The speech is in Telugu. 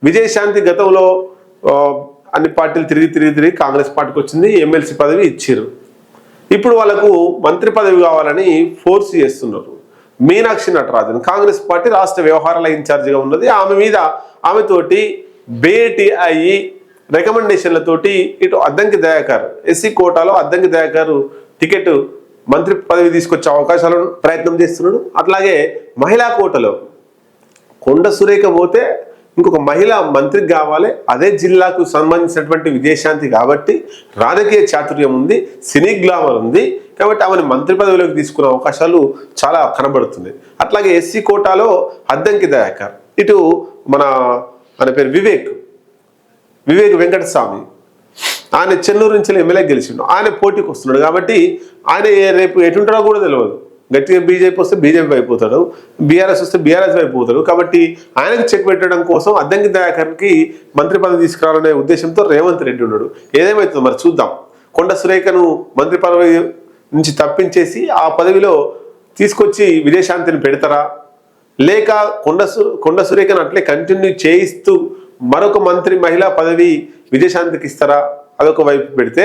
విజయశాంతి గతంలో అన్ని పార్టీలు తిరిగి కాంగ్రెస్ పార్టీకి వచ్చింది, ఎమ్మెల్సీ పదవి ఇచ్చారు. ఇప్పుడు వాళ్ళకు మంత్రి పదవి కావాలని ఫోర్స్ చేస్తున్నారు. మీనాక్షి నటరాజన్ కాంగ్రెస్ పార్టీ రాష్ట్ర వ్యవహారాల ఇన్ఛార్జిగా ఉన్నది. ఆమెతోటి భేటీ అయ్యి రికమెండేషన్లతోటి ఇటు అద్దంకి దయాకర్ ఎస్సీ కోటాలో అద్దంకి దయాకర్ టికెట్ మంత్రి పదవి తీసుకొచ్చే అవకాశాలను ప్రయత్నం చేస్తున్నాడు. అట్లాగే మహిళా కోటలో కొండ సురేఖ పోతే ఇంకొక మహిళ మంత్రికి కావాలి. అదే జిల్లాకు సంబంధించినటువంటి విజయశాంతి కాబట్టి రాజకీయ చాతుర్యం ఉంది, సినీ గ్లామర్ ఉంది కాబట్టి ఆమెను మంత్రి పదవిలోకి తీసుకునే అవకాశాలు చాలా కనబడుతుంది. అట్లాగే ఎస్సీ కోటాలో అద్దంకి దయాకర్, ఇటు మన పేరు వివేక్ వెంకటస్వామి, ఆయన చెన్నూరు నుంచి ఎమ్మెల్యే గెలిచిండు, ఆయన పోటీకి వస్తున్నాడు కాబట్టి ఆయన రేపు ఎటుంటాడో కూడా తెలియదు. గట్టిగా బీజేపీ వస్తే బీజేపీ అయిపోతాడు, బీఆర్ఎస్ వస్తే బీఆర్ఎస్ అయిపోతాడు. కాబట్టి ఆయనకు చెక్ పెట్టడం కోసం అద్దంకి దయాకర్కి మంత్రి పదవి తీసుకురావాలనే ఉద్దేశంతో రేవంత్ రెడ్డి ఉన్నాడు. ఏదేమవుతుందో మరి చూద్దాం. కొండ సురేఖను మంత్రి పదవి నుంచి తప్పించేసి ఆ పదవిలో తీసుకొచ్చి విజయశాంతిని పెడతారా, లేక కొండ సురేఖను అట్లే కంటిన్యూ చేయిస్తూ మరొక మంత్రి మహిళా పదవి విజయశాంతికి ఇస్తారా, అదొక వైపు పెడితే